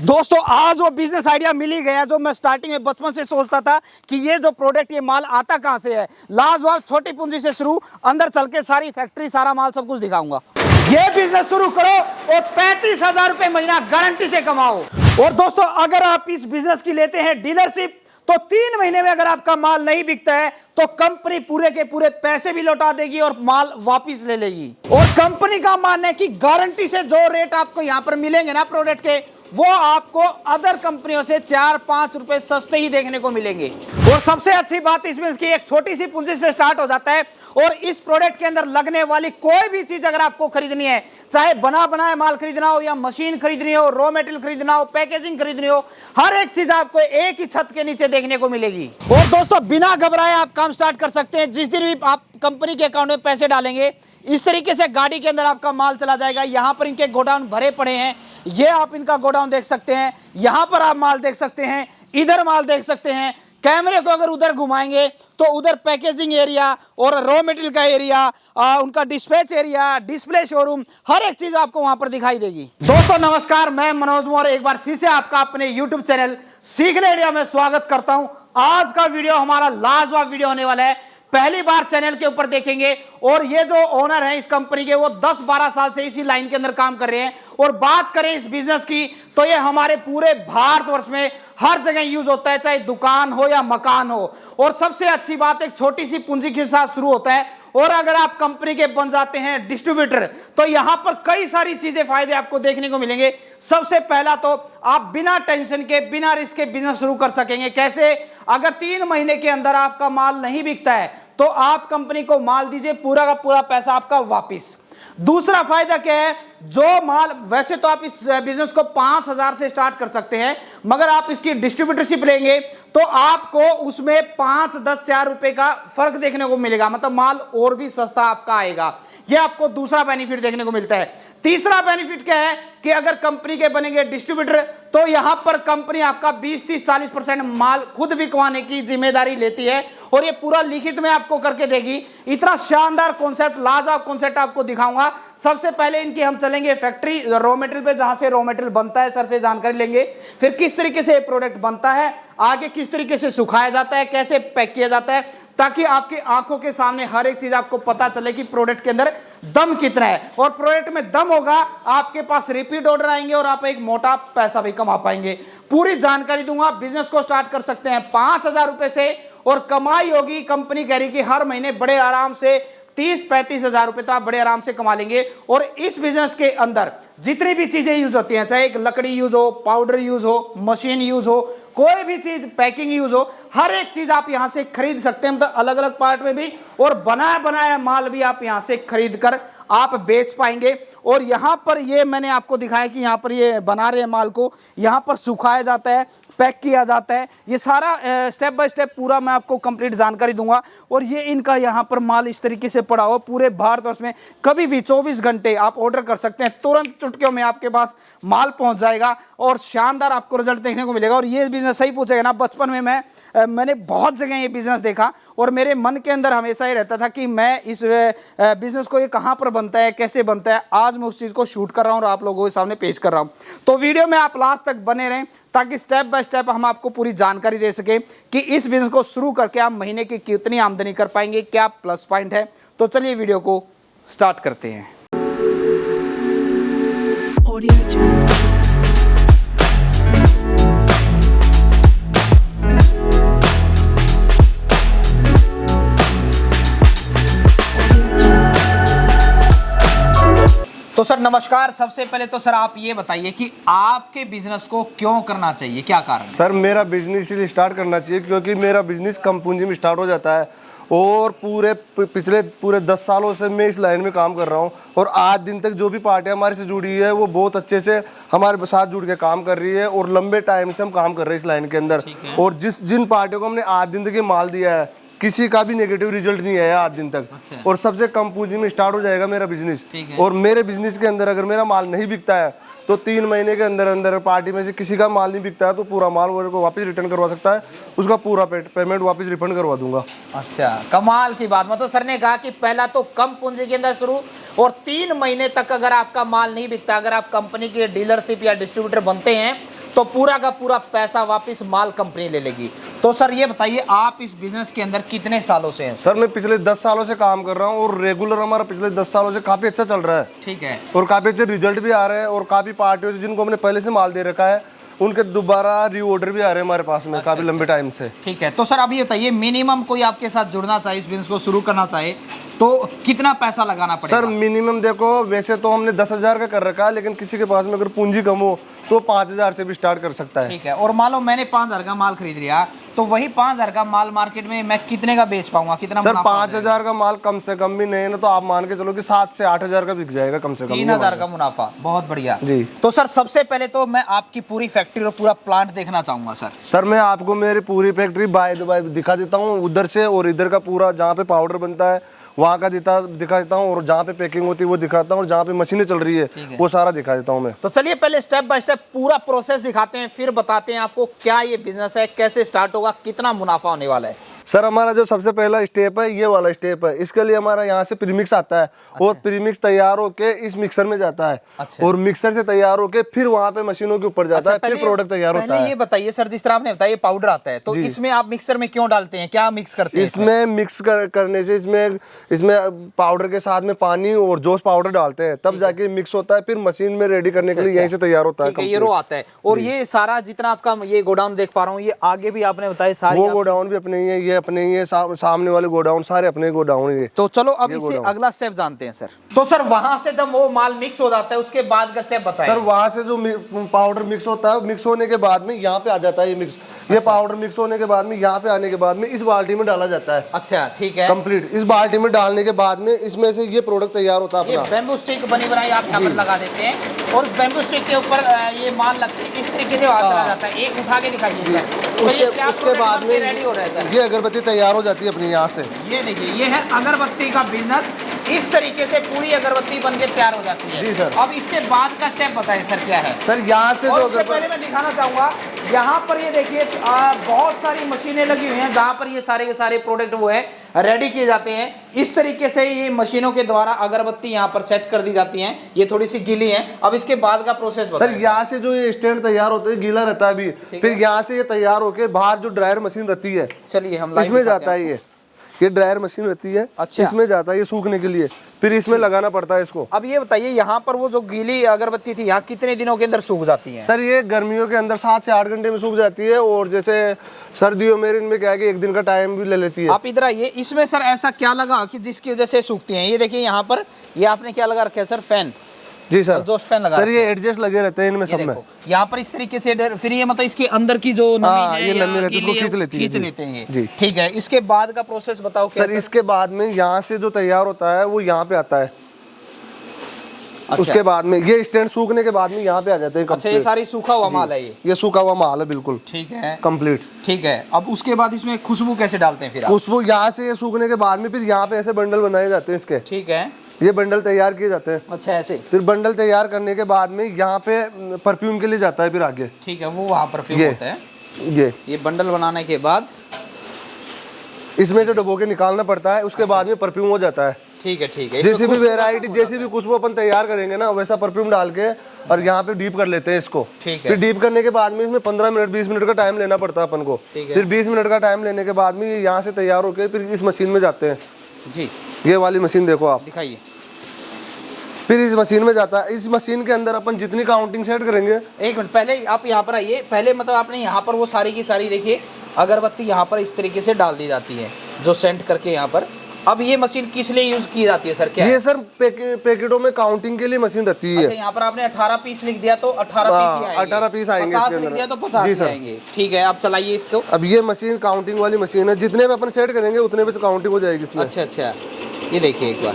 दोस्तों आज वो बिजनेस आइडिया मिल ही गया जो मैं स्टार्टिंग में बचपन से सोचता था कि ये जो प्रोडक्ट ये माल आता कहां से है। लाजवाब छोटी पूंजी से शुरू, अंदर चल के सारी फैक्ट्री सारा माल सब कुछ दिखाऊंगा। ये बिजनेस शुरू करो और 35,000 रुपए महीना गारंटी से कमाओ। और दोस्तों अगर आप इस बिजनेस की लेते हैं डीलरशिप तो 3 महीने में अगर आपका माल नहीं बिकता है तो कंपनी पूरे के पूरे पैसे भी लौटा देगी और माल वापस ले लेगी। और कंपनी का मानना है कि गारंटी से जो रेट आपको यहां पर मिलेंगे ना प्रोडक्ट के, वो आपको अदर कंपनियों से 4-5 रुपए सस्ते ही देखने को मिलेंगे। और सबसे अच्छी बात इसमें इसकी एक छोटी सी पूंजी से स्टार्ट हो जाता है। और इस प्रोडक्ट के अंदर लगने वाली कोई भी चीज अगर आपको खरीदनी है, चाहे बना बनाया माल खरीदना हो या मशीन खरीदनी हो, रॉ मटेरियल खरीदना हो, पैकेजिंग खरीदनी हो, हर एक चीज आपको एक ही छत के नीचे देखने को मिलेगी। और दोस्तों बिना घबराए आप काम स्टार्ट कर सकते हैं। जिस दिन भी आप कंपनी के अकाउंट में पैसे डालेंगे इस तरीके से गाड़ी के अंदर आपका माल चला जाएगा। यहां पर इनके गोडाउन भरे पड़े हैं, ये आप इनका गोडाउन देख सकते हैं। यहां पर आप माल देख सकते हैं, इधर माल देख सकते हैं। कैमरे को अगर उधर घुमाएंगे तो उधर पैकेजिंग एरिया और रॉ मटेरियल का एरिया, उनका डिस्पैच एरिया, डिस्प्ले शोरूम, हर एक चीज आपको वहां पर दिखाई देगी। दोस्तों नमस्कार, मैं मनोज मोर एक बार फिर से आपका अपने यूट्यूब चैनल सीखने इंडिया में स्वागत करता हूं। आज का वीडियो हमारा लाजवाब वीडियो होने वाला है। पहली बार चैनल के ऊपर देखेंगे और ये जो ओनर है इस कंपनी के वो 10-12 साल से इसी लाइन के अंदर काम कर रहे हैं। और बात करें इस बिजनेस की तो ये हमारे पूरे भारतवर्ष में हर जगह यूज होता है, चाहे दुकान हो या मकान हो। और सबसे अच्छी बात एक छोटी सी पूंजी के साथ शुरू होता है। और अगर आप कंपनी के बन जाते हैं डिस्ट्रीब्यूटर तो यहां पर कई सारी चीजें फायदे आपको देखने को मिलेंगे। सबसे पहला तो आप बिना टेंशन के बिना रिस्क के बिजनेस शुरू कर सकेंगे। कैसे? अगर 3 महीने के अंदर आपका माल नहीं बिकता है तो आप कंपनी को माल दीजिए, पूरा का पूरा पैसा आपका वापिस। दूसरा फायदा क्या है? जो माल वैसे तो आप इस बिजनेस को 5,000 से स्टार्ट कर सकते हैं, मगर आप इसकी डिस्ट्रीब्यूटरशिप लेंगे तो आपको उसमें 5-10-4 रुपए का फर्क देखने को मिलेगा, मतलब माल और भी सस्ता आपका आएगा। यह आपको दूसरा बेनिफिट देखने को मिलता है। तीसरा बेनिफिट क्या है कि अगर कंपनी के बनेंगे डिस्ट्रीब्यूटर तो यहां पर कंपनी आपका 20-30-40% माल खुद बिकवाने की जिम्मेदारी लेती है और ये पूरा लिखित में आपको करके देगी। इतना शानदार कॉन्सेप्ट, लाजवाब कॉन्सेप्ट आपको दिखाऊंगा। सबसे पहले इनकी हम चलेंगे फैक्ट्री रॉ मटेरियल पे, जहां से रॉ मटेरियल बनता है सर से जानकारी लेंगे। फिर किस तरीके से प्रोडक्ट बनता है, आगे किस तरीके से सुखाया जाता है, कैसे पैक किया जाता है, ताकि आपकी आंखों के सामने हर एक चीज आपको पता चले कि प्रोडक्ट के अंदर दम कितना है। और प्रोडक्ट में दम होगा, आपके पास रिपीट ऑर्डर आएंगे और आप एक मोटा पैसा भी कमा पाएंगे। पूरी जानकारी दूंगा। बिजनेस को स्टार्ट कर सकते हैं 5,000 रुपए से और कमाई होगी, कंपनी कह रही कि हर महीने बड़े आराम से 30-35 हजार रुपए तो आप बड़े आराम से कमा लेंगे। और इस बिजनेस के अंदर जितनी भी चीजें यूज होती हैं, चाहे एक लकड़ी यूज हो, पाउडर यूज हो, मशीन यूज हो, कोई भी चीज पैकिंग यूज हो, हर एक चीज आप यहां से खरीद सकते हैं, मतलब अलग अलग पार्ट में भी। और बनाया बनाया माल भी आप यहां से खरीद कर आप बेच पाएंगे। और यहां पर ये मैंने आपको दिखाया कि यहां पर ये बना रहे माल को यहां पर सुखाया जाता है, पैक किया जाता है। ये सारा स्टेप बाय स्टेप पूरा मैं आपको कंप्लीट जानकारी दूंगा। और ये इनका यहाँ पर माल इस तरीके से पड़ा हो, पूरे भारतवर्ष में कभी भी 24 घंटे आप ऑर्डर कर सकते हैं, तुरंत चुटकियों में आपके पास माल पहुंच जाएगा और शानदार आपको रिजल्ट देखने को मिलेगा। और ये बिजनेस सही पूछेगा ना, बचपन में मैंने बहुत जगह ये बिजनेस देखा और मेरे मन के अंदर हमेशा ही रहता था कि मैं इस बिजनेस को ये कहाँ पर बनता है, कैसे बनता है। आज मैं उस चीज़ को शूट कर रहा हूँ और आप लोगों के सामने पेश कर रहा हूँ। तो वीडियो में आप लास्ट तक बने रहें ताकि स्टेप बाय स्टेप हम आपको पूरी जानकारी दे सके कि इस बिजनेस को शुरू करके आप महीने की कितनी आमदनी कर पाएंगे, क्या प्लस पॉइंट है। तो चलिए वीडियो को स्टार्ट करते हैं। तो सर नमस्कार। सबसे पहले तो सर आप ये बताइए कि आपके बिजनेस को क्यों करना चाहिए, क्या कारण है? सर मेरा बिजनेस इसलिए स्टार्ट करना चाहिए क्योंकि मेरा बिजनेस कम पूंजी में स्टार्ट हो जाता है और पिछले 10 सालों से मैं इस लाइन में काम कर रहा हूँ। और आज दिन तक जो भी पार्टियाँ हमारे से जुड़ी है वो बहुत अच्छे से हमारे साथ जुड़ के काम कर रही है और लंबे टाइम से हम काम कर रहे हैं इस लाइन के अंदर। और जिन पार्टियों को हमने आज दिन तक ये माल दिया है किसी का भी नेगेटिव रिजल्ट नहीं आया आज दिन तक। अच्छा। और सबसे कम पूंजी में स्टार्ट हो जाएगा मेरा बिजनेस। और मेरे बिजनेस के अंदर अगर मेरा माल नहीं बिकता है तो 3 महीने के अंदर अंदर पार्टी में से किसी का माल नहीं बिकता है तो पूरा माल मेरे को वापस रिटर्न करवा सकता है, उसका पूरा पेमेंट वापस रिफंड करवा दूंगा। अच्छा, कमाल की बात। मतलब सर ने कहा कि पहला तो कम पूंजी के अंदर शुरू और 3 महीने तक अगर आपका माल नहीं बिकता, अगर आप कंपनी के डीलरशिप या डिस्ट्रीब्यूटर बनते हैं तो पूरा का पूरा पैसा वापस माल कंपनी ले लेगी। तो सर ये बताइए, आप इस बिजनेस के अंदर कितने सालों से हैं? सर मैं पिछले 10 सालों से काम कर रहा हूँ और रेगुलर हमारा पिछले 10 सालों से काफ़ी अच्छा चल रहा है। ठीक है। और काफ़ी अच्छे रिजल्ट भी आ रहे हैं और काफ़ी पार्टियों से जिनको हमने पहले से माल दे रखा है उनके दोबारा रीऑर्डर भी आ रहे हैं हमारे पास में काफ़ी लंबे टाइम से। ठीक है। तो सर अब ये बताइए, मिनिमम कोई आपके साथ जुड़ना चाहे, इस बिजनेस को शुरू करना चाहे तो कितना पैसा लगाना पड़ेगा? सर मिनिमम देखो, वैसे तो हमने 10,000 का कर रखा है, लेकिन किसी के पास में अगर पूंजी कम हो तो 5,000 से भी स्टार्ट कर सकता है। ठीक है। और मान लो मैंने 5,000 का माल खरीद लिया, तो वही 5,000 का माल मार्केट में मैं कितने का बेच पाऊंगा? कितना सर मुनाफा हो 5,000 का माल कम से कम भी नहीं है ना, तो आप मान के चलो कि 7 से 8,000 का बिक जाएगा कम से कम। 3,000 का मुनाफा, बहुत बढ़िया जी। तो सर सबसे पहले तो मैं आपकी पूरी फैक्ट्री और पूरा प्लांट देखना चाहूंगा सर। सर मैं आपको मेरी पूरी फैक्ट्री बाय दिखा देता हूँ, उधर से और इधर का पूरा जहाँ पे पाउडर बनता है वहाँ का दिखा देता हूँ, और जहाँ पे पैकिंग होती है वो दिखाता हूँ, और जहाँ पे मशीनें चल रही है वो सारा दिखा देता हूँ मैं। तो चलिए पहले स्टेप बाय स्टेप पूरा प्रोसेस दिखाते हैं, फिर बताते हैं आपको क्या ये बिजनेस है, कैसे स्टार्ट होगा, कितना मुनाफा होने वाला है। सर हमारा जो सबसे पहला स्टेप है ये वाला स्टेप है, इसके लिए हमारा यहाँ से प्रीमिक्स आता है और प्रीमिक्स तैयार होके इस मिक्सर में जाता है। अच्छा। और मिक्सर से तैयार होके फिर वहाँ पे मशीनों के ऊपर जाता है, फिर प्रोडक्ट तैयार होता है। ये बताइए सर, जिस तरह आपने बताया पाउडर आता है, तो इसमें आप मिक्सर में क्यों डालते हैं, क्या मिक्स करते हैं? इसमें मिक्स करने से इसमें पाउडर के साथ में पानी और जोश पाउडर डालते हैं, तब जाके मिक्स होता है, फिर मशीन में रेडी करने के लिए यहीं से तैयार होता है। ये रो आता है। और ये सारा जितना आपका ये गोडाउन देख पा रहा हूँ, ये आगे भी आपने बताया सारी, वो गोडाउन भी अपने ही है, ये अपने ही है, सामने वाले गोडाउन सारे अपने गोडाउन है। तो चलो अब इससे अगला स्टेप जानते हैं सर। तो सर वहां से जब वो माल मिक्स हो जाता है उसके बाद का स्टेप बताएं। सर वहां से जो पाउडर मिक्स होता है, मिक्स होने के बाद में यहाँ पे आ जाता है ये मिक्स। ये पाउडर मिक्स होने के बाद में यहाँ पे आने के बाद में इस बाल्टी में डाला जाता है। अच्छा ठीक है। कंप्लीट इस बाल्टी में डालने के बाद में इसमें से ये प्रोडक्ट तैयार होता है। ये बैम्बू स्टिक बनी बनाई आप यहाँ पर लगा देते हैं और उस बैम्बू स्टिक के ऊपर ये माल लगती है, इस तरीके से चला जाता है। एक उठा के दिखाइए। उसके बाद में रेडी हो रहा है सर, ये अगरबत्ती तैयार हो जाती है अपनी यहाँ से। ये देखिए, ये है अगरबत्ती का बिजनेस। इस तरीके से पूरी अगरबत्ती बन के तैयार हो जाती है। जी सर। अब इसके बाद का स्टेप बताएं सर, क्या है? सर यहाँ से और उससे पहले मैं दिखाना चाहूंगा, यहाँ पर ये देखिए बहुत सारी मशीनें लगी हुई हैं जहाँ पर ये सारे के सारे प्रोडक्ट वो है रेडी किए जाते हैं। इस तरीके से ये मशीनों के द्वारा अगरबत्ती यहाँ पर सेट कर दी जाती हैं। ये थोड़ी सी गीली है। अब इसके बाद का प्रोसेस सर, यहाँ से जो ये स्टैंड तैयार होता है गीला रहता है अभी, फिर यहाँ से ये तैयार होके बाहर जो ड्रायर मशीन रहती है, चलिए हम इसमें जाता है। ये ड्रायर मशीन रहती है। अच्छा। इसमें जाता है ये सूखने के लिए, फिर इसमें लगाना पड़ता है इसको। अब ये बताइए, यहाँ पर वो जो गीली अगरबत्ती थी यहाँ कितने दिनों के अंदर सूख जाती है? सर ये गर्मियों के अंदर 7 से 8 घंटे में सूख जाती है, और जैसे सर्दियों में इनमें क्या है कि 1 दिन का टाइम भी ले लेती है। आप इधर आइए। इसमें सर ऐसा क्या लगा कि जिसकी वजह से सूखती हैं? ये देखिए यहाँ पर ये आपने क्या लगा रखा है सर? फैन। जी सर, एग्जॉस्ट फैन लगा सर ये एडजस्ट लगे रहते हैं इनमें सब में। यहाँ पर इस तरीके से फिर ये मतलब इसके अंदर की जो नमी है, ये नमी रहती है उसको खींच लेते हैं जी। ठीक है। इसके बाद का प्रोसेस बताओ सर। इसके बाद में यहाँ से जो तैयार होता है वो यहाँ पे आता है। अच्छा। उसके बाद में ये स्टैंड सूखने के बाद में यहाँ पे आ जाते हैं। अच्छा, ये सारी सूखा हुआ माल है? ये सूखा हुआ माल है बिल्कुल। ठीक है, कंप्लीट। ठीक है। अब उसके बाद इसमें खुशबू कैसे डालते हैं फिर? खुशबू यहाँ से ये सूखने के बाद में फिर यहाँ पे ऐसे बंडल बनाए जाते हैं इसके। ठीक है, ये बंडल तैयार किए जाते हैं। अच्छा ऐसे। फिर बंडल तैयार करने के बाद में यहाँ पे परफ्यूम के लिए जाता है फिर आगे। ठीक है, वो वहाँ परफ्यूम होता है। ये बंडल बनाने के बाद इसमें से डुबो के निकालना पड़ता है। उसके बाद में परफ्यूम हो जाता है। ठीक है, ठीक है। जैसी भी वेराइटी, जैसी भी खुशबू अपन तैयार करेंगे ना, वैसा परफ्यूम डाल के और यहाँ पे डीप कर लेते हैं इसको। ठीक है। फिर डीप करने के बाद में इसमें 15 मिनट 20 मिनट का टाइम लेना पड़ता है अपन को। फिर 20 मिनट का टाइम लेने के बाद में ये यहाँ से तैयार होकर फिर इस मशीन में जाते हैं। जी, ये वाली मशीन देखो आप, दिखाइए। फिर इस मशीन में जाता है। इस मशीन के अंदर अपन जितनी काउंटिंग सेट करेंगे। एक मिनट, पहले आप यहाँ पर आइए। पहले मतलब आपने यहाँ पर वो सारी की सारी देखिए अगरबत्ती यहाँ पर इस तरीके से डाल दी जाती है, जो सेंट करके यहाँ पर। अब ये मशीन किस लिए यूज की जाती है सर? क्या ये है? सर पैकेटों में काउंटिंग के लिए मशीन रहती है। अच्छा, यहाँ पर आपने 18 पीस लिख दिया तो 18 पीस ही आएंगे। 18 पीस आएंगे 50 इसके लिख अंदर। दिया तो 50 जी ही सर। आएंगे। ठीक है, आप चलाइए इसको। अब ये मशीन काउंटिंग वाली मशीन है, जितने भी अपन सेट करेंगे उतने पे काउंटिंग हो जाएगी इसमें। अच्छा अच्छा, ये देखिए एक बार।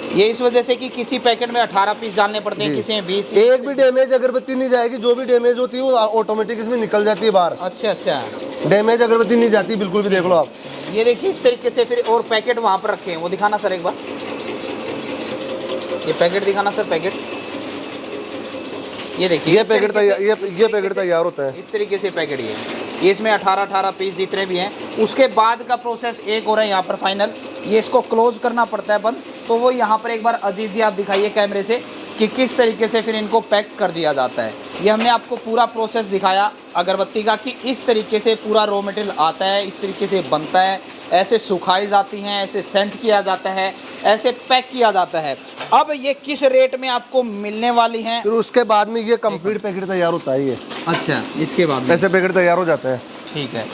ये इस वजह से कि किसी पैकेट में 18 पीस डालने पड़ते हैं, किसी में 20। एक भी डैमेज अगरबत्ती नहीं जाएगी, जो भी डैमेज होती है वो ऑटोमेटिक इसमें निकल जाती है बाहर। अच्छा अच्छा, डैमेज अगरबत्ती नहीं जाती बिल्कुल भी, देख लो आप। ये देखिए इस तरीके से। फिर और पैकेट वहाँ पर रखे हैं, वो दिखाना सर एक बार। ये पैकेट दिखाना सर, पैकेट। ये देखिए ये पैकेट तैयार, ये पैकेट तैयार होता है इस तरीके से पैकेट। ये इसमें 18 पीस जितने भी हैं। उसके बाद का प्रोसेस एक हो रहा है यहाँ पर फाइनल। ये इसको क्लोज करना पड़ता है बंद। तो वो यहाँ पर एक बार अजीत जी आप दिखाइए कैमरे से। कि किस तरीके से फिर इनको पैक कर दिया जाता है। ये हमने आपको पूरा प्रोसेस दिखाया अगरबत्ती का कि इस तरीके से पूरा रॉ मटेरियल आता है, इस तरीके से बनता है, ऐसे सुखाई जाती हैं, ऐसे सेंट किया जाता है, ऐसे पैक किया जाता है। अब ये किस रेट में आपको मिलने वाली हैं? फिर उसके बाद में ये कंप्लीट पैकेट तैयार होता है। ये अच्छा, इसके बाद में ऐसे पैकेट तैयार हो जाते हैं। ठीक है।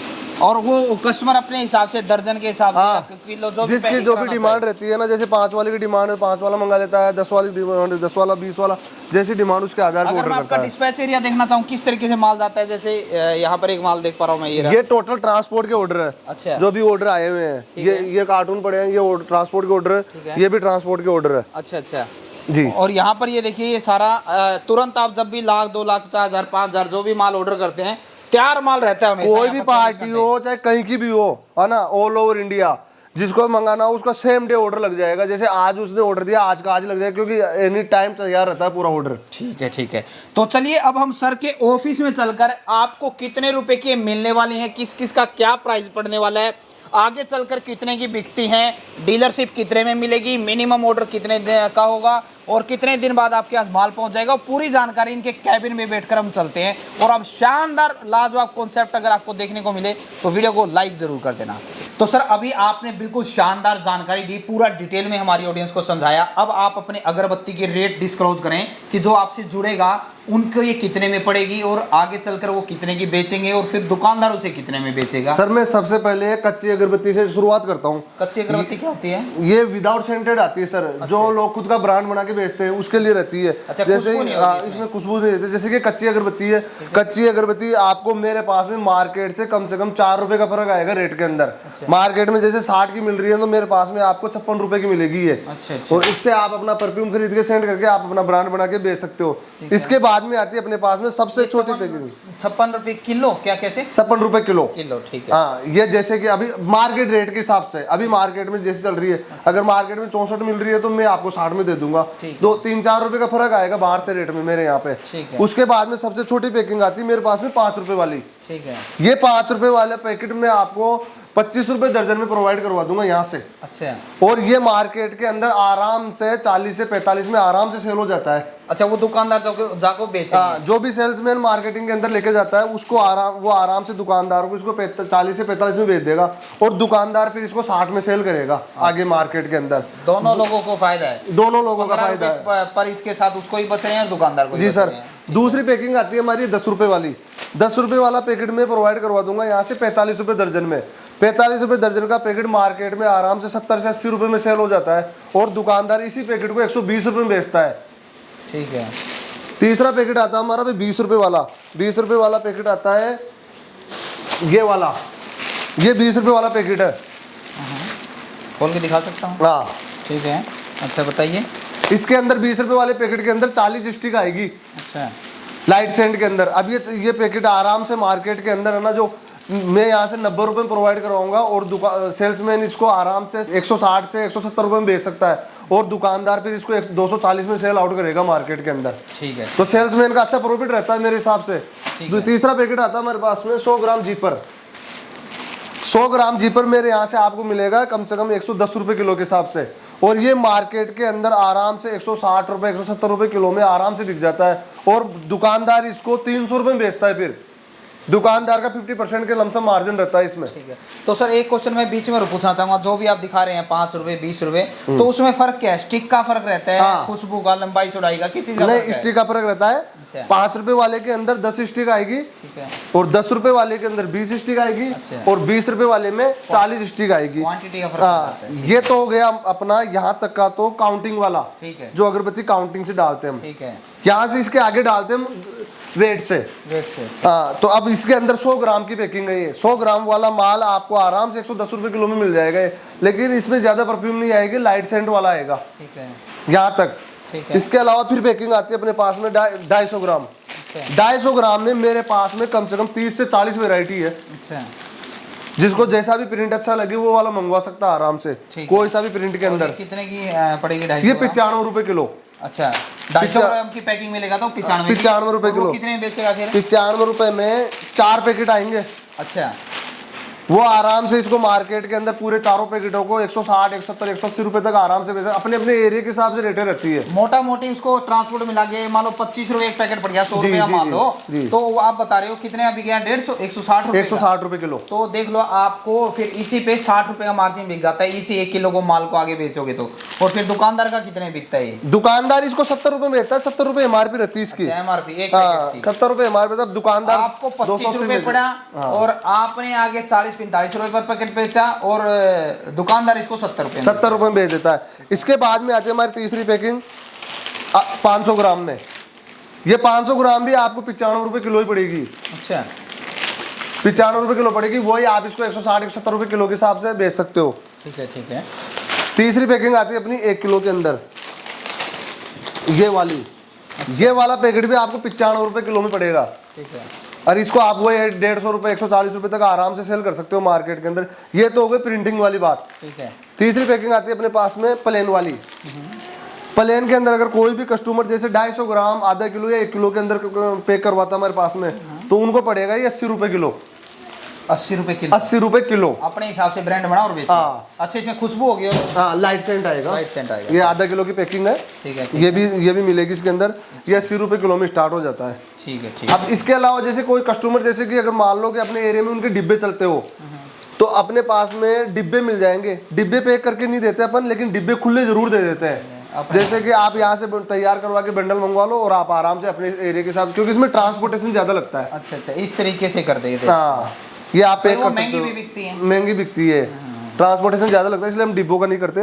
और वो कस्टमर अपने हिसाब से दर्जन के हिसाब से किलो जो जिसकी जो भी डिमांड रहती है ना, जैसे 5 वाले की डिमांड है 5 वाला मंगा लेता है, 10 वाली डिमांड 10 वाला, 20 वाला, जैसी डिमांड उसके आधार पर अगर ऑर्डर मैं करता आपका है। डिस्पैच एरिया देखना चाहूँ किस तरीके से माल जाता है, जैसे यहाँ पर एक माल देख पा रहा हूँ मैं, ये टोटल ट्रांसपोर्ट के ऑर्डर है। अच्छा। जो भी ऑर्डर आए हुए हैं, ये कार्टून पड़े हैं, ये ट्रांसपोर्ट के ऑर्डर है, ये भी ट्रांसपोर्ट के ऑर्डर है। अच्छा अच्छा जी। और यहाँ पर ये देखिए, ये सारा तुरंत आप जब भी 1 लाख 2 लाख 4,000 5,000 जो भी माल ऑर्डर करते हैं, तैयार माल रहता है हमेशा। कोई भी पार्टी हो चाहे कहीं की भी हो, है ना, ऑल ओवर इंडिया, जिसको मंगाना हो उसका सेम डे ऑर्डर लग जाएगा। जैसे आज उसने ऑर्डर दिया, आज का आज लग जाएगा, क्योंकि एनी टाइम तैयार रहता है पूरा ऑर्डर। ठीक है ठीक है। तो चलिए अब हम सर के ऑफिस में चलकर आपको कितने रुपए की मिलने वाली है, किस किस का क्या प्राइस पड़ने वाला है, आगे चलकर कितने की बिकती हैं, डीलरशिप कितने में मिलेगी, मिनिमम ऑर्डर कितने का होगा और कितने दिन बाद आपके पास माल पहुंच जाएगा, पूरी जानकारी इनके कैबिन में बैठकर हम चलते हैं। और अब शानदार लाजवाब कॉन्सेप्ट अगर आपको देखने को मिले तो वीडियो को लाइक जरूर कर देना। तो सर अभी आपने बिल्कुल शानदार जानकारी दी, पूरा डिटेल में हमारी ऑडियंस को समझाया। अब आप अपने अगरबत्ती के रेट डिस्क्लोज करें कि जो आपसे जुड़ेगा उनको ये कितने में पड़ेगी और आगे चलकर वो कितने की बेचेंगे और फिर दुकानदारों से कितने में बेचेगा। सर मैं सबसे पहले कच्ची अगरबत्ती से शुरुआत करता हूँ। कच्ची अगरबत्ती क्या होती है? ये विदाउट सेंटेड आती है सर। अच्छा। जो लोग खुद का ब्रांड बना के बेचते हैं उसके लिए रहती है। अच्छा, जैसे इसमें खुशबू नहीं रहती। जैसे कि कच्ची अगरबत्ती है, कच्ची अगरबत्ती आपको मेरे पास में मार्केट से कम 4 रुपए का फर्क आएगा रेट के अंदर। अच्छा। मार्केट में जैसे 60 की मिल रही है तो मेरे पास में आपको 56 रुपए की मिलेगी ये। अच्छा। और इससे आप अपना परफ्यूम खरीद के सेंड करके आप अपना ब्रांड बना के बेच सकते हो। इसके बाद में आती है अपने पास में सबसे छोटी पैकेजिंग 56 रुपए किलो, क्या कैसे? 56 रुपए किलो। ठीक है। हाँ, ये जैसे कि अभी मार्केट रेट के हिसाब से अभी मार्केट में जैसे चल रही है। अच्छा। अगर मार्केट में 64 मिल रही है तो मैं आपको 60 में दे दूंगा। 2-3-4 रुपए का फर्क आएगा बाहर से रेट में मेरे यहाँ पे। उसके बाद में सबसे छोटी पैकिंग आती है मेरे पास में 5 रुपए वाली। ठीक है। ये 5 रुपए वाले पैकेट में आपको 25 रुपए दर्जन में प्रोवाइड करवा दूंगा यहाँ से। अच्छा। और ये मार्केट के अंदर आराम से 40 से 45 में आराम से सेल हो जाता है। अच्छा, वो दुकानदार जाको बेचेगा। जो भी सेल्समैन मार्केटिंग के अंदर लेके जाता है उसको वो आराम से दुकानदार को इसको 40 से 45 में बेच देगा और दुकानदार फिर इसको 60 में सेल करेगा। आगे मार्केट के अंदर दोनों लोगों को फायदा है। दोनों लोगों का फायदा है। पर इसके साथ उसको ही बच रहे हैं और दुकानदार को। जी सर। दूसरी पैकिंग आती है हमारी 10 रुपए वाली। 10 रुपए वाला पैकेट में प्रोवाइड करवा दूंगा यहाँ से 45 रुपए दर्जन में। 45 रुपए दर्जन का पैकेट मार्केट में आराम से 70 से 80 रुपए में सेल हो जाता है और दुकानदार इसी पैकेट को 120 रुपए में बेचता है। ठीक है। तीसरा पैकेट आता है हमारा 20 रुपए वाला। 20 रुपए वाला पैकेट आता है ये वाला। ये 20 रुपए वाला पैकेट है। खोल के दिखा सकता हूँ? हाँ ठीक है। अच्छा बताइए। इसके अंदर 20 रुपए वाले पैकेट के अंदर 40 स्टिक आएगी। अच्छा। लाइट सेंट के अंदर। अब ये पैकेट आराम से मार्केट के अंदर है ना, जो मैं यहाँ से 90 रुपए में प्रोवाइड करवाऊंगा और सेल्समैन इसको आराम से 160 से 170 रुपए में बेच सकता है और दुकानदार फिर इसको 240 में सेल आउट करेगा मार्केट के अंदर। ठीक है। तो सेल्समैन का अच्छा प्रॉफिट रहता है मेरे हिसाब से। तीसरा पैकेट आता है हमारे पास में 100 ग्राम जीपर। 100 ग्राम जीपर मेरे यहाँ से आपको मिलेगा कम से कम 110 रुपए किलो के हिसाब से और ये मार्केट के अंदर आराम से 160 रुपए 170 रुपए किलो में आराम से बिक जाता है और दुकानदार इसको 300 रुपए में बेचता है। फिर दुकानदार का 50% के लमसम मार्जिन रहता है इसमें। ठीक है। तो सर एक क्वेश्चन मैं बीच में पूछना चाहूंगा, जो भी आप दिखा रहे हैं 5 रुपए 20 रुपए, तो उसमें फर्क क्या है? स्टिक का फर्क रहता है? हाँ। खुशबू का, लंबाई चौड़ाई का, किसी का नहीं, स्टिक का फर्क रहता है। 5 रुपए वाले के अंदर 10 स्टिक आएगी। ठीक है। और 10 रुपए वाले के अंदर 20 स्टिक आएगी। अच्छा। और 20 रुपए वाले में 40 स्टिक आएगी। क्वांटिटी का फर्क रहता है। ये तो हो गया अपना यहाँ तक का तो काउंटिंग वाला। ठीक है। जो अगरबत्ती काउंटिंग से डालते हैं हम। ठीक है। यहाँ से इसके आगे डालते हैं वेट से। हाँ, तो अब इसके अंदर 100 ग्राम की पैकिंग है। ये 100 ग्राम वाला माल आपको आराम से 110 रुपए किलो में मिल जाएगा। लेकिन इसमें ज्यादा परफ्यूम नहीं आएगी, लाइट सेंट वाला आएगा। ठीक है। यहाँ तक। ठीक है। इसके अलावा फिर पैकिंग आती है अपने पास में 250 ग्राम। 250 ग्राम में मेरे पास में कम से कम 30 से 40 वेरायटी है। अच्छा। जिसको जैसा भी प्रिंट अच्छा लगे वो वाला मंगवा सकता है आराम से, कोई सा भी प्रिंट के अंदर। कितने की पड़ेगी? 250? ये 95 रुपए किलो। अच्छा, 250 ग्राम की पैकिंग मिलेगा तो 95 रुपए किलो। कितने में बेचेगा फिर? 95 रुपए में 4 पैकेट आएंगे। अच्छा, वो आराम से इसको मार्केट के अंदर पूरे चारों पैकेटों को 160, 170, 180 रुपए तक आराम से बेचा। अपने अपने एरिया के हिसाब से रेटें रहती है। मोटा मोटी उसको ट्रांसपोर्ट मिला के मान लो 25 रुपए एक पैकेट पड़ गया, 100 रुपया मान लो, तो आप बता रहे हो कितने अभी गया 150, 160 रुपए, 160 रुपए किलो। तो देख लो आपको फिर इसी पे 60 रुपए का मार्जिन बिक जाता है, इसी 1 किलो को माल को आगे बेचोगे तो। और फिर दुकानदार का कितने बिकता है? दुकानदार इसको 70 रुपए में बेचता है, 70 रुपए एमआरपी रहती है इसकी। एमआरपी एक हाँ, पैकेट की 70 रुपए एमआरपी, तब दुकानदार आपको 25 रुपए पड़ा और आपने आगे 40-45 रुपए पर पैकेट बेचा और दुकानदार इसको 70 रुपए में बेच देता है। इसके बाद में आती है हमारी तीसरी पैकिंग 500 ग्राम में। ये 500 ग्राम भी आपको 95 रुपए किलो ही पड़ेगी। अच्छा, 95 रुपए किलो पड़ेगी। वही आप इसको 160, 170 रुपए किलो के हिसाब से बेच सकते हो। ठीक है, ठीक है। तीसरी पैकिंग आती है अपनी 1 किलो के अंदर, ये वाली। ये वाला पैकेट भी आपको 95 रुपए किलो में पड़ेगा। ठीक है। और इसको आप वो 150 रुपए, 140 रुपए तक आराम से सेल कर सकते हो मार्केट के अंदर। ये तो हो गई प्रिंटिंग वाली बात। ठीक है। तीसरी पैकिंग आती है अपने पास में प्लेन वाली। प्लेन के अंदर अगर कोई भी कस्टमर जैसे 250 ग्राम, आधा किलो या 1 किलो के अंदर पैक करवाता है हमारे पास में, तो उनको पड़ेगा ये 80 रुपए किलो। 80 रुपए किलो? 80 रुपए किलो। अपने हिसाब से ब्रांड बना और बेचो। हाँ। अच्छा, इसमें खुशबू होगी और हाँ, लाइट सेंट आएगा। लाइट सेंट आएगा। ये आधा किलो की पैकिंग है। ठीक है। ये भी मिलेगी इसके अंदर। ये 80 रुपए किलो में स्टार्ट हो जाता है। ठीक है, ठीक है। अब इसके अलावा जैसे कोई कस्टमर, जैसे कि अगर मान लो कि अपने एरिया में उनके डिब्बे चलते हो, तो अपने पास में डिब्बे मिल जाएंगे। डिब्बे पैक करके नहीं देते अपन, लेकिन डिब्बे खुले जरूर दे देते हैं। जैसे कि आप यहाँ से तैयार करवा के बंडल मंगवा लो और आप आराम से अपने एरिया के साथ, क्योंकि इसमें ट्रांसपोर्टेशन ज्यादा लगता है। अच्छा अच्छा, इस तरीके से कर देते। हाँ, ये आप पैक कर सकते हो। महंगी भी बिकती है। महंगी बिकती है, ट्रांसपोर्टेशन ज्यादा लगता है, इसलिए हम डिब्बों का नहीं करते।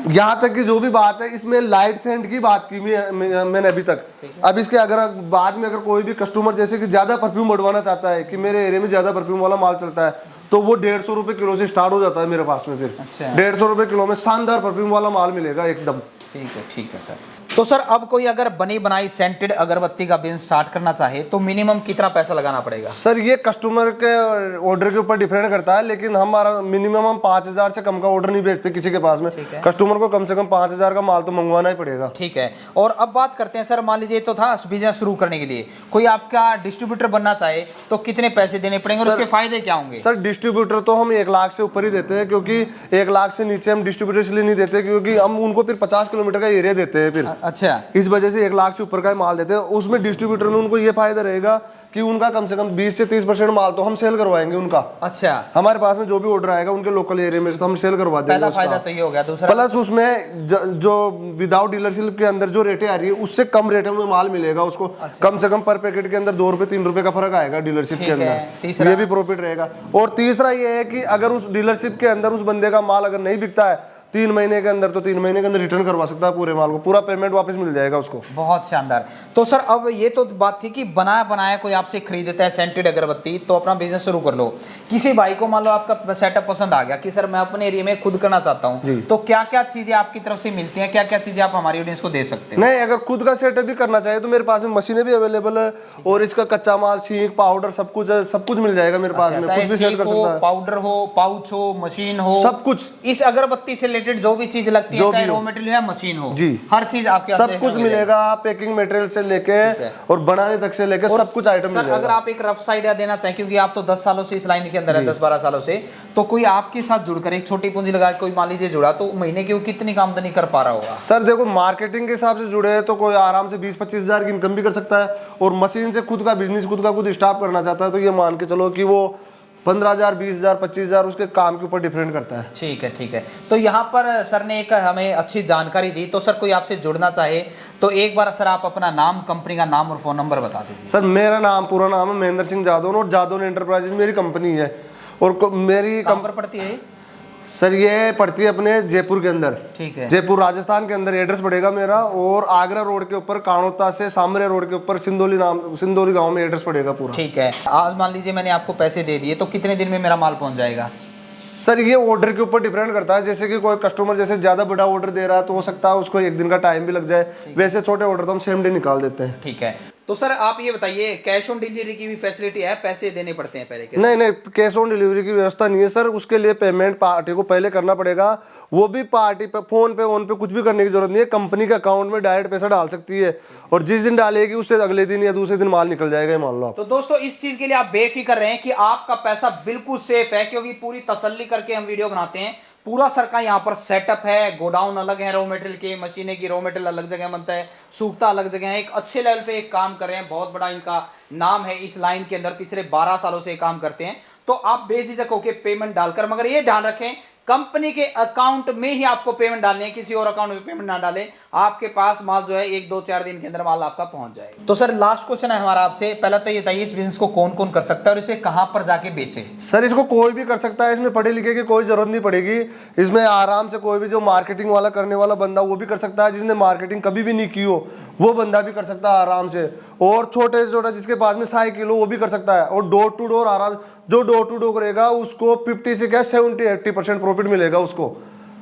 यहाँ तक कि जो भी बात है, इसमें लाइट सेंट की बात की मैंने अभी तक। अब इसके अगर बाद में अगर कोई भी कस्टमर जैसे कि ज्यादा परफ्यूम बढ़वाना चाहता है कि मेरे एरिया में ज्यादा परफ्यूम वाला माल चलता है, तो वो 150 रुपए किलो से स्टार्ट हो जाता है मेरे पास में। फिर 150 रुपए किलो में शानदार परफ्यूम वाला माल मिलेगा एकदम। ठीक है सर। तो सर अब कोई अगर बनी बनाई सेंटेड अगरबत्ती का बिजनेस स्टार्ट करना चाहे तो मिनिमम कितना पैसा लगाना पड़ेगा? सर ये कस्टमर के ऑर्डर के ऊपर डिपेंड करता है, लेकिन हमारा मिनिमम हम 5000 से कम का ऑर्डर नहीं भेजते किसी के पास में। कस्टमर को कम से कम 5000 का माल तो मंगवाना ही पड़ेगा। ठीक है। और अब बात करते हैं सर, मान लीजिए तो था बिजनेस शुरू करने के लिए कोई आपका डिस्ट्रीब्यूटर बनना चाहे तो कितने पैसे देने पड़ेंगे और उसके फायदे क्या होंगे? सर डिस्ट्रीब्यूटर तो हम 1 लाख से ऊपर ही देते हैं, क्योंकि 1 लाख से नीचे हम डिस्ट्रीब्यूटर इसलिए नहीं देते क्योंकि हम उनको फिर 50 किलोमीटर का एरिया देते हैं। फिर अच्छा, इस वजह से 1 लाख से ऊपर का माल देते हैं। उसमें डिस्ट्रीब्यूटर में उनको ये फायदा रहेगा कि उनका कम से कम 20 से 30% माल तो हम सेल करवाएंगे उनका। अच्छा, हमारे पास में जो भी ऑर्डर आएगा उनके लोकल एरिया में से तो हम सेल करवा देंगे। पहला फायदा तो ये हो गया। दूसरा प्लस उसमें जो विदाउट डीलरशिप के अंदर जो रेटें आ रही है उससे कम रेटों में माल मिलेगा उसको। कम से कम पर पैकेट के अंदर 2 रुपए 3 रुपए का फर्क आएगा डीलरशिप के अंदर। ये भी प्रॉफिट रहेगा। और तीसरा ये है कि अगर उस डीलरशिप के अंदर उस बंदे का माल अगर नहीं बिकता है 3 महीने के अंदर, तो 3 महीने के अंदर रिटर्न करवा सकता है पूरे माल को, पूरा पेमेंट वापस मिल जाएगा उसको। बहुत शानदार। तो सर अब ये तो बात थी कि बनाया बनाया कोई आपसे खरीदता है सेंटेड अगरबत्ती तो अपना बिजनेस शुरू कर लो। किसी भाई को मान लो आपका सेटअप पसंद आ गया कि सर मैं अपने एरिया में खुद करना चाहता हूँ, तो क्या क्या चीजें आपकी तरफ से मिलती हैं, क्या क्या चीजें आप हमारी ऑडियंस को दे सकते हैं? नहीं, अगर खुद का सेटअप भी करना चाहिए तो मेरे पास में मशीनें भी अवेलेबल है और इसका कच्चा माल, सीख, पाउडर सब कुछ मिल जाएगा मेरे पास में। कुछ भी सेल कर सकता है, पाउडर हो, पाउच हो, मशीन हो, सब कुछ। इस अगरबत्ती से रिलेटेड जो भी चीज लगती है, चाहे रॉ मटेरियल या मशीन हो, जी हर चीज आपके सब कुछ मिलेगा। पैकिंग मटेरियल से लेके और बनाने तक से लेके सब कुछ आइटम मिलेगा। अगर आप एक रफ आइडिया देना चाहें, क्योंकि आप तो 10 सालों से इस लाइन के अंदर है, 10-12 सालों से, तो कोई आपके साथ जुड़कर एक छोटी पूंजी लगा कोई मान लीजिए जुड़ा तो महीने की वो कितनी आमदनी कर पा रहा होगा? सर देखो, मार्केटिंग के हिसाब से जुड़े तो कोई आराम से 20-25 हजार की इनकम भी कर सकता है, और मशीन से खुद का बिजनेस खुद स्टार्ट करना चाहता है तो ये मान के चलो कि वो 15,000, 20,000, 25,000 उसके काम के ऊपर डिपेंड करता है। ठीक है, ठीक है। तो यहाँ पर सर ने एक हमें अच्छी जानकारी दी। तो सर कोई आपसे जुड़ना चाहे तो एक बार सर आप अपना नाम, कंपनी का नाम और फोन नंबर बता दीजिए। सर मेरा नाम, पूरा नाम है महेंद्र सिंह जादौन और जादौन एंटरप्राइजेज मेरी कंपनी है। और मेरी कहाँ पर पड़ती है? सर ये पड़ती है अपने जयपुर के अंदर। ठीक है, जयपुर राजस्थान के अंदर एड्रेस पड़ेगा मेरा, और आगरा रोड के ऊपर कानोता से सामरे रोड के ऊपर सिंदोली गांव में एड्रेस पड़ेगा पूरा। ठीक है। आज मान लीजिए मैंने आपको पैसे दे दिए तो कितने दिन में मेरा माल पहुंच जाएगा? सर ये ऑर्डर के ऊपर डिपेंड करता है। जैसे कि कोई कस्टमर जैसे ज्यादा बड़ा ऑर्डर दे रहा है तो हो सकता है उसको 1 दिन का टाइम भी लग जाए। वैसे छोटे ऑर्डर तो हम सेम डे निकाल देते हैं। ठीक है। तो सर आप ये बताइए, कैश ऑन डिलीवरी की भी फैसिलिटी है, पैसे देने पड़ते हैं पहले के? नहीं नहीं, कैश ऑन डिलीवरी की व्यवस्था नहीं है सर। उसके लिए पेमेंट पार्टी को पहले करना पड़ेगा। वो भी पार्टी पे फोन पे कुछ भी करने की जरूरत नहीं है। कंपनी के अकाउंट में डायरेक्ट पैसा डाल सकती है और जिस दिन डालेगी उससे अगले दिन या दूसरे दिन माल निकल जाएगा, मान लो आप। तो दोस्तों इस चीज के लिए आप बेफिक्र रहें कि आपका पैसा बिल्कुल सेफ है, क्योंकि पूरी तसल्ली करके हम वीडियो बनाते हैं। पूरा सर का यहाँ पर सेटअप है, गोडाउन अलग है रॉ मटेरियल के, मशीनें की रॉ मटेरियल अलग जगह बनता है, सूखता अलग जगह है। एक अच्छे लेवल पे एक काम कर रहे हैं, बहुत बड़ा इनका नाम है इस लाइन के अंदर, पिछले 12 सालों से काम करते हैं। तो आप बेझिझक होकर पेमेंट डालकर, मगर ये ध्यान रखें कंपनी के अकाउंट में ही आपको पेमेंट डालनी है, किसी और अकाउंट में पेमेंट ना डालें। आपके पास माल जो है 1-2-4 दिन के अंदर माल आपका पहुंच जाएगा। तो सर लास्ट क्वेश्चन है हमारा आपसे, पहला तो ये बताइए इस बिजनेस को कौन कौन कर सकता है और इसे कहां पर जाके बेचे? सर इसको कोई भी कर सकता है, इसमें पढ़े लिखे की कोई जरूरत नहीं पड़ेगी। इसमें आराम से कोई भी जो मार्केटिंग वाला करने वाला बंदा वो भी कर सकता है, जिसने मार्केटिंग कभी भी नहीं की हो वो बंदा भी कर सकता है आराम से। और छोटे से छोटा जिसके पास में साइकिल हो वो भी कर सकता है। और डोर टू डोर आराम, जो डोर टू डोर करेगा उसको 50 से क्या 70-80% प्रॉफिट मिलेगा उसको।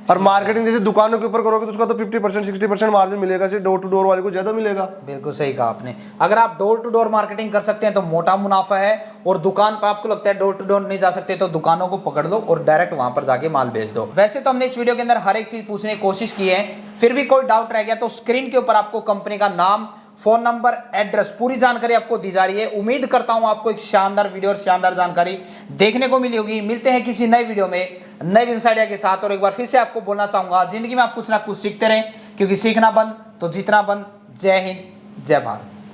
और मार्केटिंग जैसे दुकानों के ऊपर करोगे तो उसका तो 50% 60% मार्जिन मिलेगा, सिर्फ डोर टू डोर वाले को ज्यादा मिलेगा। बिल्कुल सही कहा आपने। अगर आप डोर टू डोर मार्केटिंग कर सकते हैं तो मोटा मुनाफा है, और दुकान पर आपको लगता है डोर टू डोर नहीं जा सकते तो दुकानों को पकड़ लो और डायरेक्ट वहां पर जाके माल बेच दो। वैसे तो हमने इस वीडियो के अंदर हर एक चीज पूछने की कोशिश की है, फिर भी कोई डाउट रह गया तो स्क्रीन के ऊपर आपको कंपनी का नाम, फोन नंबर, एड्रेस, पूरी जानकारी आपको दी जा रही है। उम्मीद करता हूं आपको एक शानदार वीडियो और शानदार जानकारी देखने को मिली होगी। मिलते हैं किसी नए वीडियो में नए बिजनेस आइडिया के साथ। और एक बार फिर से आपको बोलना चाहूंगा, जिंदगी में आप कुछ ना कुछ सीखते रहें, क्योंकि सीखना बंद तो जीतना बंद। जय हिंद, जय भारत।